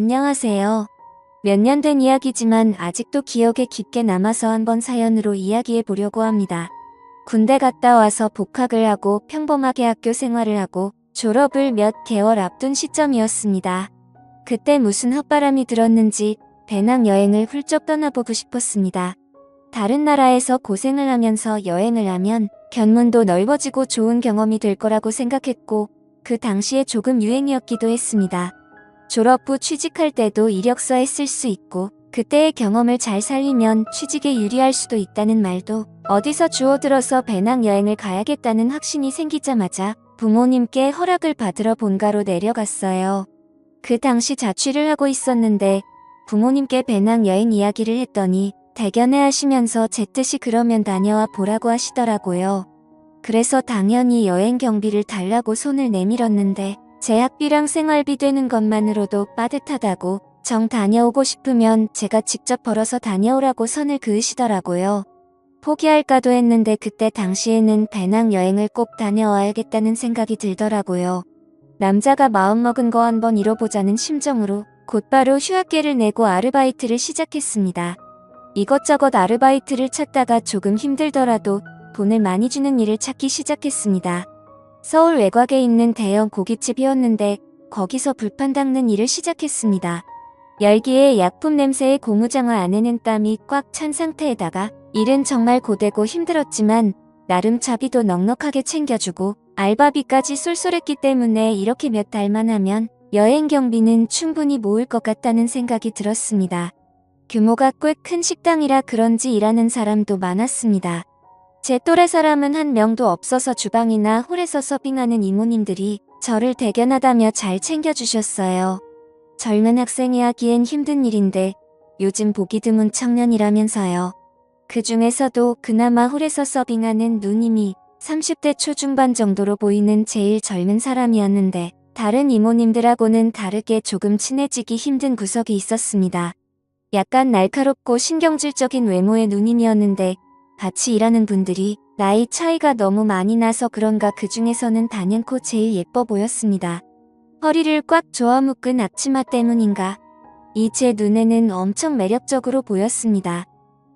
안녕하세요. 몇 년 된 이야기지만 아직도 기억에 깊게 남아서 한번 사연으로 이야기해 보려고 합니다. 군대 갔다 와서 복학을 하고 평범하게 학교 생활을 하고 졸업을 몇 개월 앞둔 시점이었습니다. 그때 무슨 헛바람이 들었는지 배낭여행을 훌쩍 떠나보고 싶었습니다. 다른 나라에서 고생을 하면서 여행을 하면 견문도 넓어지고 좋은 경험이 될 거라고 생각했고 그 당시에 조금 유행이었기도 했습니다. 졸업 후 취직할 때도 이력서에 쓸 수 있고 그때의 경험을 잘 살리면 취직에 유리할 수도 있다는 말도 어디서 주워들어서 배낭여행을 가야겠다는 확신이 생기자마자 부모님께 허락을 받으러 본가로 내려갔어요. 그 당시 자취를 하고 있었는데 부모님께 배낭여행 이야기를 했더니 대견해 하시면서 제 뜻이 그러면 다녀와 보라고 하시더라고요. 그래서 당연히 여행 경비를 달라고 손을 내밀었는데 제 학비랑 생활비 되는 것만으로도 빠듯하다고 정 다녀오고 싶으면 제가 직접 벌어서 다녀오라고 선을 그으시더라고요. 포기할까도 했는데 그때 당시에는 배낭여행을 꼭 다녀와야겠다는 생각이 들더라고요. 남자가 마음먹은 거 한번 이뤄보자는 심정으로 곧바로 휴학계를 내고 아르바이트를 시작했습니다. 이것저것 아르바이트를 찾다가 조금 힘들더라도 돈을 많이 주는 일을 찾기 시작했습니다. 서울 외곽에 있는 대형 고깃집이었는데 거기서 불판 닦는 일을 시작했습니다. 열기에 약품 냄새에 고무장화 안에는 땀이 꽉 찬 상태에다가 일은 정말 고되고 힘들었지만 나름 자비도 넉넉하게 챙겨주고 알바비까지 쏠쏠했기 때문에 이렇게 몇 달만 하면 여행 경비는 충분히 모을 것 같다는 생각이 들었습니다. 규모가 꽤 큰 식당이라 그런지 일하는 사람도 많았습니다. 제 또래 사람은 한 명도 없어서 주방이나 홀에서 서빙하는 이모님들이 저를 대견하다며 잘 챙겨주셨어요. 젊은 학생이 하기엔 힘든 일인데 요즘 보기 드문 청년이라면서요. 그 중에서도 그나마 홀에서 서빙하는 누님이 30대 초중반 정도로 보이는 제일 젊은 사람이었는데 다른 이모님들하고는 다르게 조금 친해지기 힘든 구석이 있었습니다. 약간 날카롭고 신경질적인 외모의 누님이었는데 같이 일하는 분들이 나이 차이가 너무 많이 나서 그런가 그 중에서는 단연코 제일 예뻐 보였습니다. 허리를 꽉 조아 묶은 앞치마 때문인가 이 제 눈에는 엄청 매력적으로 보였습니다.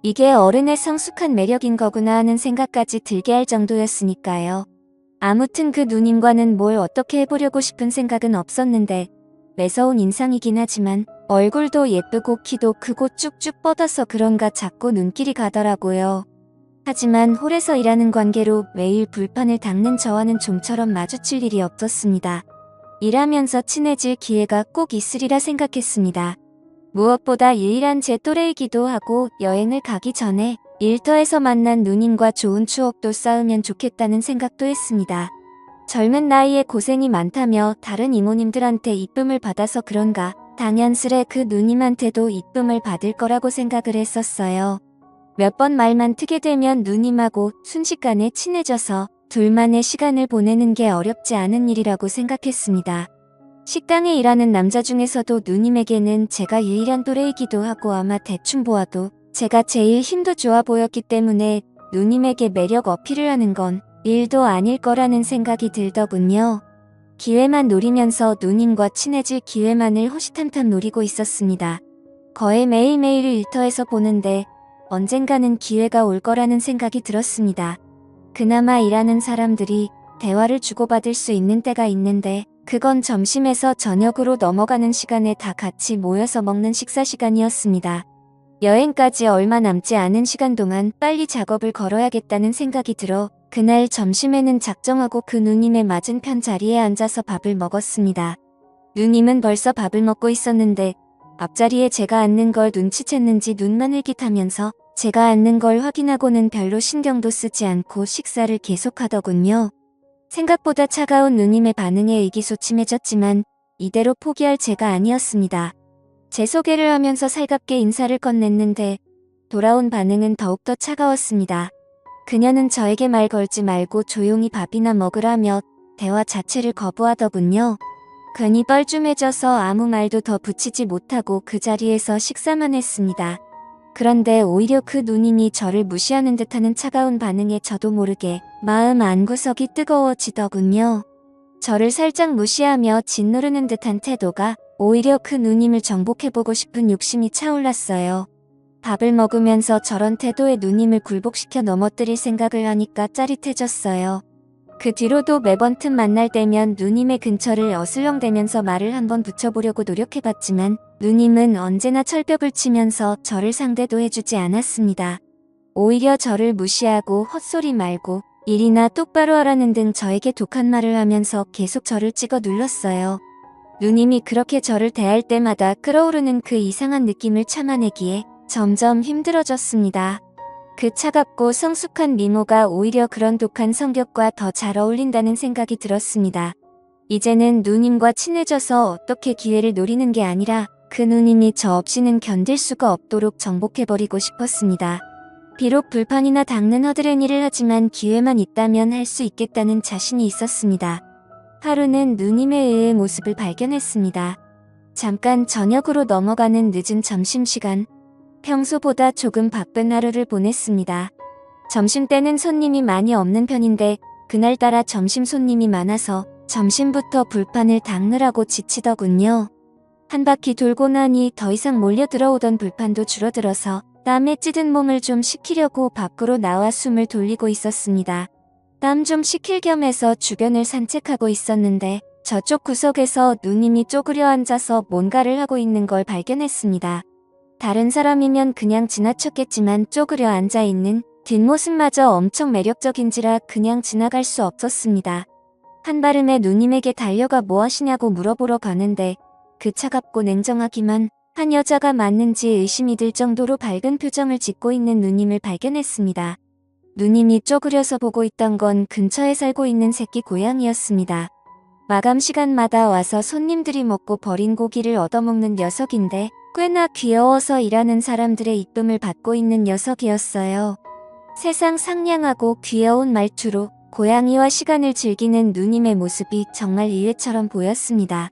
이게 어른의 성숙한 매력인 거구나 하는 생각까지 들게 할 정도였으니까요. 아무튼 그 누님과는 뭘 어떻게 해보려고 싶은 생각은 없었는데 매서운 인상이긴 하지만 얼굴도 예쁘고 키도 크고 쭉쭉 뻗어서 그런가 자꾸 눈길이 가더라고요. 하지만 홀에서 일하는 관계로 매일 불판을 닦는 저와는 좀처럼 마주칠 일이 없었습니다. 일하면서 친해질 기회가 꼭 있으리라 생각했습니다. 무엇보다 유일한 제 또래이기도 하고 여행을 가기 전에 일터에서 만난 누님과 좋은 추억도 쌓으면 좋겠다는 생각도 했습니다. 젊은 나이에 고생이 많다며 다른 이모님들한테 이쁨을 받아서 그런가 당연스레 그 누님한테도 이쁨을 받을 거라고 생각을 했었어요. 몇 번 말만 트게 되면 누님하고 순식간에 친해져서 둘만의 시간을 보내는 게 어렵지 않은 일이라고 생각했습니다. 식당에 일하는 남자 중에서도 누님에게는 제가 유일한 또래이기도 하고 아마 대충 보아도 제가 제일 힘도 좋아 보였기 때문에 누님에게 매력 어필을 하는 건 일도 아닐 거라는 생각이 들더군요. 기회만 노리면서 누님과 친해질 기회만을 호시탐탐 노리고 있었습니다. 거의 매일매일 일터에서 보는데 언젠가는 기회가 올 거라는 생각이 들었습니다. 그나마 일하는 사람들이 대화를 주고받을 수 있는 때가 있는데 그건 점심에서 저녁으로 넘어가는 시간에 다 같이 모여서 먹는 식사 시간이었습니다. 여행까지 얼마 남지 않은 시간 동안 빨리 작업을 걸어야겠다는 생각이 들어 그날 점심에는 작정하고 그 누님의 맞은편 자리에 앉아서 밥을 먹었습니다. 누님은 벌써 밥을 먹고 있었는데 앞자리에 제가 앉는 걸 눈치챘는지 눈만 흘깃하면서 제가 앉는 걸 확인하고는 별로 신경도 쓰지 않고 식사를 계속하더군요. 생각보다 차가운 누님의 반응에 의기소침해졌지만 이대로 포기할 제가 아니었습니다. 제 소개를 하면서 살갑게 인사를 건넸는데 돌아온 반응은 더욱더 차가웠습니다. 그녀는 저에게 말 걸지 말고 조용히 밥이나 먹으라며 대화 자체를 거부하더군요. 괜히 뻘쭘해져서 아무 말도 더 붙이지 못하고 그 자리에서 식사만 했습니다. 그런데 오히려 그 누님이 저를 무시하는 듯하는 차가운 반응에 저도 모르게 마음 안구석이 뜨거워지더군요. 저를 살짝 무시하며 짓누르는 듯한 태도가 오히려 그 누님을 정복해보고 싶은 욕심이 차올랐어요. 밥을 먹으면서 저런 태도의 누님을 굴복시켜 넘어뜨릴 생각을 하니까 짜릿해졌어요. 그 뒤로도 매번 틈 만날 때면 누님의 근처를 어슬렁대면서 말을 한번 붙여보려고 노력해봤지만 누님은 언제나 철벽을 치면서 저를 상대도 해주지 않았습니다. 오히려 저를 무시하고 헛소리 말고 일이나 똑바로 하라는 등 저에게 독한 말을 하면서 계속 저를 찍어 눌렀어요. 누님이 그렇게 저를 대할 때마다 끓어오르는 그 이상한 느낌을 참아내기에 점점 힘들어졌습니다. 그 차갑고 성숙한 미모가 오히려 그런 독한 성격과 더 잘 어울린다는 생각이 들었습니다. 이제는 누님과 친해져서 어떻게 기회를 노리는 게 아니라 그 누님이 저 없이는 견딜 수가 없도록 정복해버리고 싶었습니다. 비록 불판이나 닦는 허드렛 일을 하지만 기회만 있다면 할 수 있겠다는 자신이 있었습니다. 하루는 누님의 의의 모습을 발견했습니다. 잠깐 저녁으로 넘어가는 늦은 점심시간, 평소보다 조금 바쁜 하루를 보냈습니다. 점심때는 손님이 많이 없는 편인데 그날따라 점심 손님이 많아서 점심부터 불판을 닦느라고 지치더군요. 한 바퀴 돌고 나니 더 이상 몰려 들어오던 불판도 줄어들어서 땀에 찌든 몸을 좀 식히려고 밖으로 나와 숨을 돌리고 있었습니다. 땀 좀 식힐 겸 해서 주변을 산책하고 있었는데 저쪽 구석에서 누님이 쪼그려 앉아서 뭔가를 하고 있는 걸 발견했습니다. 다른 사람이면 그냥 지나쳤겠지만 쪼그려 앉아있는 뒷모습마저 엄청 매력적인지라 그냥 지나갈 수 없었습니다. 한발음에 누님에게 달려가 뭐 하시냐고 물어보러 가는데 그 차갑고 냉정하기만 한 여자가 맞는지 의심이 들 정도로 밝은 표정을 짓고 있는 누님을 발견했습니다. 누님이 쪼그려서 보고 있던 건 근처에 살고 있는 새끼 고양이였습니다. 마감 시간마다 와서 손님들이 먹고 버린 고기를 얻어먹는 녀석인데 꽤나 귀여워서 일하는 사람들의 이쁨을 받고 있는 녀석이었어요. 세상 상냥하고 귀여운 말투로 고양이와 시간을 즐기는 누님의 모습이 정말 의외처럼 보였습니다.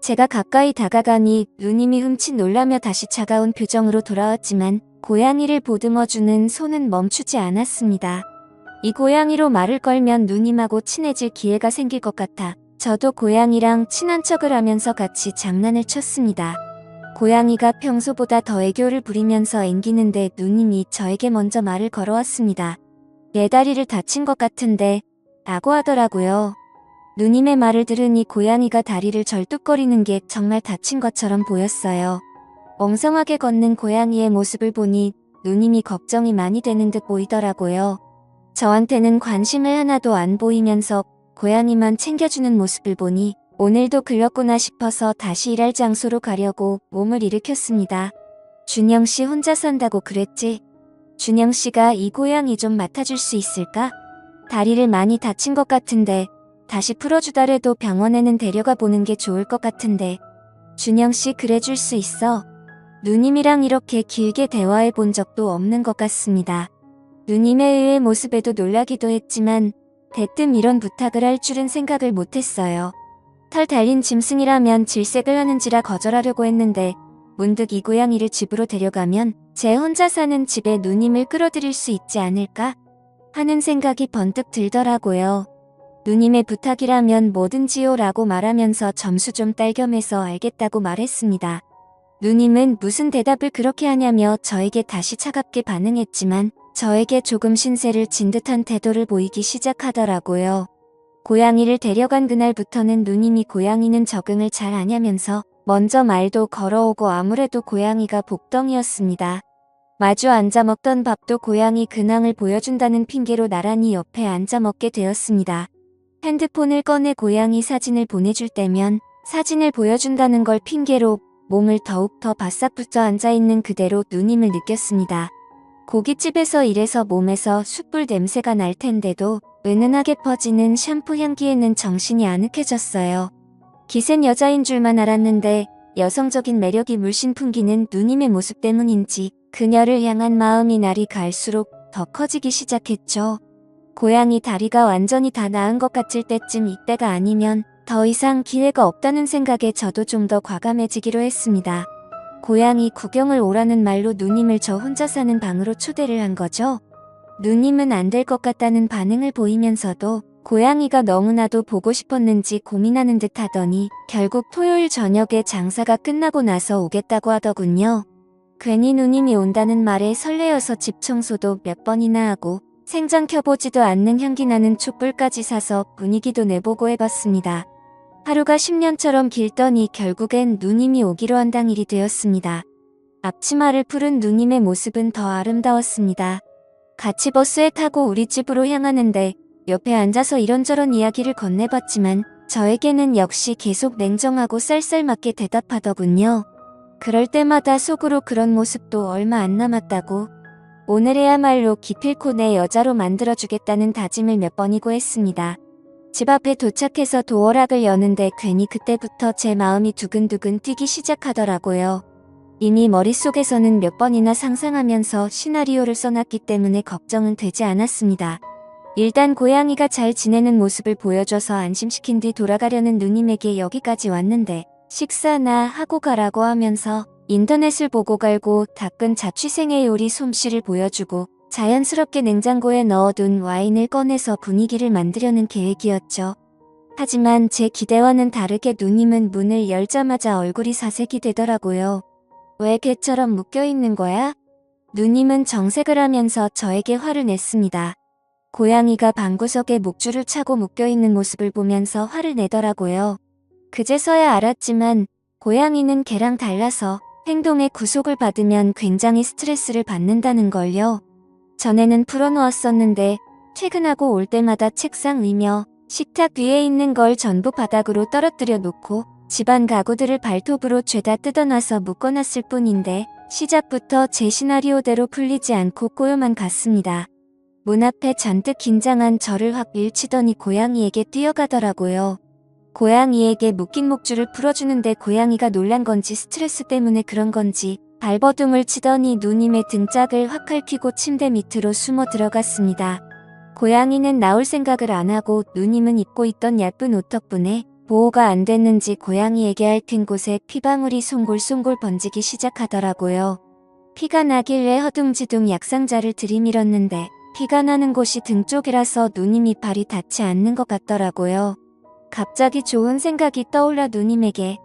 제가 가까이 다가가니 누님이 흠칫 놀라며 다시 차가운 표정으로 돌아왔지만 고양이를 보듬어주는 손은 멈추지 않았습니다. 이 고양이로 말을 걸면 누님하고 친해질 기회가 생길 것 같아 저도 고양이랑 친한 척을 하면서 같이 장난을 쳤습니다. 고양이가 평소보다 더 애교를 부리면서 앵기는데 누님이 저에게 먼저 말을 걸어왔습니다. 내 다리를 다친 것 같은데 라고 하더라고요. 누님의 말을 들으니 고양이가 다리를 절뚝거리는 게 정말 다친 것처럼 보였어요. 엉성하게 걷는 고양이의 모습을 보니 누님이 걱정이 많이 되는 듯 보이더라고요. 저한테는 관심을 하나도 안 보이면서 고양이만 챙겨주는 모습을 보니 오늘도 글렀구나 싶어서 다시 일할 장소로 가려고 몸을 일으켰습니다. 준영씨 혼자 산다고 그랬지? 준영씨가 이 고양이 좀 맡아줄 수 있을까? 다리를 많이 다친 것 같은데 다시 풀어주더라도 병원에는 데려가 보는 게 좋을 것 같은데. 준영씨 그래 줄 수 있어? 누님이랑 이렇게 길게 대화해 본 적도 없는 것 같습니다. 누님의 의외의 모습에도 놀라기도 했지만 대뜸 이런 부탁을 할 줄은 생각을 못했어요. 털 달린 짐승이라면 질색을 하는지라 거절하려고 했는데 문득 이 고양이를 집으로 데려가면 제 혼자 사는 집에 누님을 끌어들일 수 있지 않을까 하는 생각이 번뜩 들더라고요. 누님의 부탁이라면 뭐든지요 라고 말하면서 점수 좀 딸겸해서 알겠다고 말했습니다. 누님은 무슨 대답을 그렇게 하냐며 저에게 다시 차갑게 반응했지만 저에게 조금 신세를 진 듯한 태도를 보이기 시작하더라고요. 고양이를 데려간 그날부터는 누님이 고양이는 적응을 잘 하냐면서 먼저 말도 걸어오고 아무래도 고양이가 복덩이였습니다. 마주 앉아 먹던 밥도 고양이 근황을 보여준다는 핑계로 나란히 옆에 앉아 먹게 되었습니다. 핸드폰을 꺼내 고양이 사진을 보내줄 때면 사진을 보여준다는 걸 핑계로 몸을 더욱 더 바싹 붙여 앉아있는 그대로 누님을 느꼈습니다. 고깃집에서 일해서 몸에서 숯불 냄새가 날 텐데도 은은하게 퍼지는 샴푸 향기에는 정신이 아늑해졌어요. 기센 여자인 줄만 알았는데 여성적인 매력이 물씬 풍기는 누님의 모습 때문인지 그녀를 향한 마음이 날이 갈수록 더 커지기 시작했죠. 고양이 다리가 완전히 다 나은 것 같을 때쯤 이때가 아니면 더 이상 기회가 없다는 생각에 저도 좀 더 과감해지기로 했습니다. 고양이 구경을 오라는 말로 누님을 저 혼자 사는 방으로 초대를 한 거죠. 누님은 안 될 것 같다는 반응을 보이면서도 고양이가 너무나도 보고 싶었는지 고민하는 듯 하더니 결국 토요일 저녁에 장사가 끝나고 나서 오겠다고 하더군요. 괜히 누님이 온다는 말에 설레어서 집 청소도 몇 번이나 하고 생전 켜보지도 않는 향기나는 촛불까지 사서 분위기도 내보고 해봤습니다. 하루가 10년처럼 길더니 결국엔 누님이 오기로 한 당일이 되었습니다. 앞치마를 풀은 누님의 모습은 더 아름다웠습니다. 같이 버스에 타고 우리 집으로 향하는데 옆에 앉아서 이런저런 이야기를 건네봤지만 저에게는 역시 계속 냉정하고 쌀쌀맞게 대답하더군요. 그럴 때마다 속으로 그런 모습도 얼마 안 남았다고, 오늘에야말로 기필코 내 여자로 만들어주겠다는 다짐을 몇 번이고 했습니다. 집 앞에 도착해서 도어락을 여는데 괜히 그때부터 제 마음이 두근두근 뛰기 시작하더라고요. 이미 머릿속에서는 몇 번이나 상상하면서 시나리오를 써놨기 때문에 걱정은 되지 않았습니다. 일단 고양이가 잘 지내는 모습을 보여줘서 안심시킨 뒤 돌아가려는 누님에게 여기까지 왔는데 식사나 하고 가라고 하면서 인터넷을 보고 갈고 닦은 자취생의 요리 솜씨를 보여주고 자연스럽게 냉장고에 넣어둔 와인을 꺼내서 분위기를 만들려는 계획이었죠. 하지만 제 기대와는 다르게 누님은 문을 열자마자 얼굴이 사색이 되더라고요. 왜 개처럼 묶여있는 거야? 누님은 정색을 하면서 저에게 화를 냈습니다. 고양이가 방구석에 목줄을 차고 묶여있는 모습을 보면서 화를 내더라고요. 그제서야 알았지만 고양이는 개랑 달라서 행동에 구속을 받으면 굉장히 스트레스를 받는다는 걸요. 전에는 풀어놓았었는데 퇴근하고 올 때마다 책상 위며 식탁 위에 있는 걸 전부 바닥으로 떨어뜨려 놓고 집안 가구들을 발톱으로 죄다 뜯어놔서 묶어놨을 뿐인데 시작부터 제 시나리오대로 풀리지 않고 꼬여만 갔습니다. 문 앞에 잔뜩 긴장한 저를 확 밀치더니 고양이에게 뛰어가더라고요. 고양이에게 묶인 목줄을 풀어주는데 고양이가 놀란 건지 스트레스 때문에 그런 건지 발버둥을 치더니 누님의 등짝을 확 핥히고 침대 밑으로 숨어 들어갔습니다. 고양이는 나올 생각을 안 하고 누님은 입고 있던 얇은 옷 덕분에 보호가 안 됐는지 고양이에게 핥힌 곳에 피방울이 송골송골 번지기 시작하더라고요. 피가 나길래 허둥지둥 약상자를 들이밀었는데 피가 나는 곳이 등 쪽이라서 누님이 발이 닿지 않는 것 같더라고요. 갑자기 좋은 생각이 떠올라 누님에게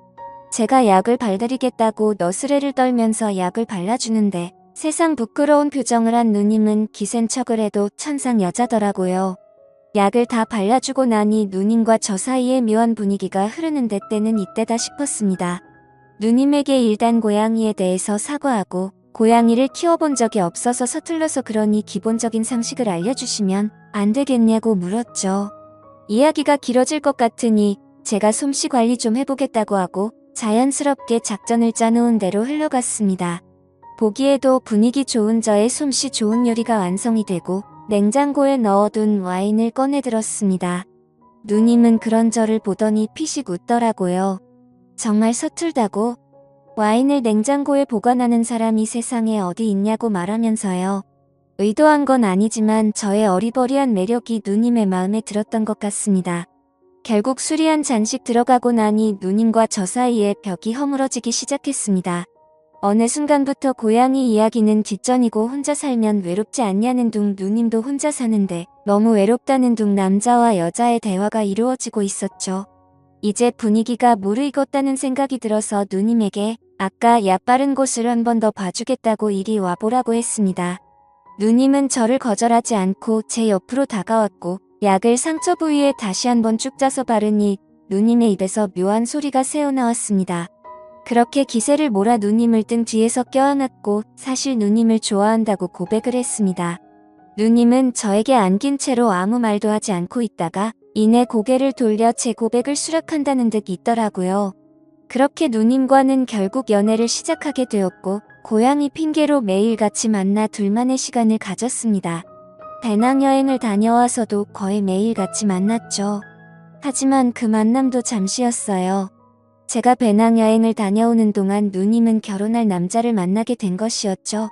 제가 약을 발드리겠다고 너스레를 떨면서 약을 발라주는데 세상 부끄러운 표정을 한 누님은 기센 척을 해도 천상 여자더라고요. 약을 다 발라주고 나니 누님과 저 사이에 묘한 분위기가 흐르는 데 때는 이때다 싶었습니다. 누님에게 일단 고양이에 대해서 사과하고 고양이를 키워본 적이 없어서 서툴러서 그러니 기본적인 상식을 알려주시면 안 되겠냐고 물었죠. 이야기가 길어질 것 같으니 제가 솜씨 관리 좀 해보겠다고 하고 자연스럽게 작전을 짜놓은 대로 흘러갔습니다. 보기에도 분위기 좋은 저의 솜씨 좋은 요리가 완성이 되고 냉장고에 넣어둔 와인을 꺼내 들었습니다. 누님은 그런 저를 보더니 피식 웃더라고요. 정말 서툴다고? 와인을 냉장고에 보관하는 사람이 세상에 어디 있냐고 말하면서요. 의도한 건 아니지만 저의 어리버리한 매력이 누님의 마음에 들었던 것 같습니다. 결국 술이 한 잔씩 들어가고 나니 누님과 저 사이에 벽이 허물어지기 시작했습니다. 어느 순간부터 고양이 이야기는 뒷전이고 혼자 살면 외롭지 않냐는 둥 누님도 혼자 사는데 너무 외롭다는 둥 남자와 여자의 대화가 이루어지고 있었죠. 이제 분위기가 무르익었다는 생각이 들어서 누님에게 아까 약 바른 곳을 한 번 더 봐주겠다고 이리 와보라고 했습니다. 누님은 저를 거절하지 않고 제 옆으로 다가왔고 약을 상처 부위에 다시 한번 쭉 짜서 바르니 누님의 입에서 묘한 소리가 새어나왔습니다. 그렇게 기세를 몰아 누님을 등 뒤에서 껴안았고 사실 누님을 좋아한다고 고백을 했습니다. 누님은 저에게 안긴 채로 아무 말도 하지 않고 있다가 이내 고개를 돌려 제 고백을 수락한다는 듯 있더라고요. 그렇게 누님과는 결국 연애를 시작하게 되었고 고양이 핑계로 매일 같이 만나 둘만의 시간을 가졌습니다. 배낭여행을 다녀와서도 거의 매일 같이 만났죠. 하지만 그 만남도 잠시였어요. 제가 배낭여행을 다녀오는 동안 누님은 결혼할 남자를 만나게 된 것이었죠.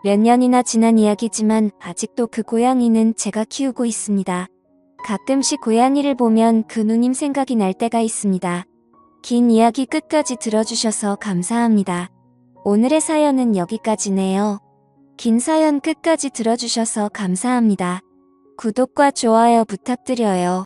몇 년이나 지난 이야기지만 아직도 그 고양이는 제가 키우고 있습니다. 가끔씩 고양이를 보면 그 누님 생각이 날 때가 있습니다. 긴 이야기 끝까지 들어주셔서 감사합니다. 오늘의 사연은 여기까지네요. 긴 사연 끝까지 들어주셔서 감사합니다. 구독과 좋아요 부탁드려요.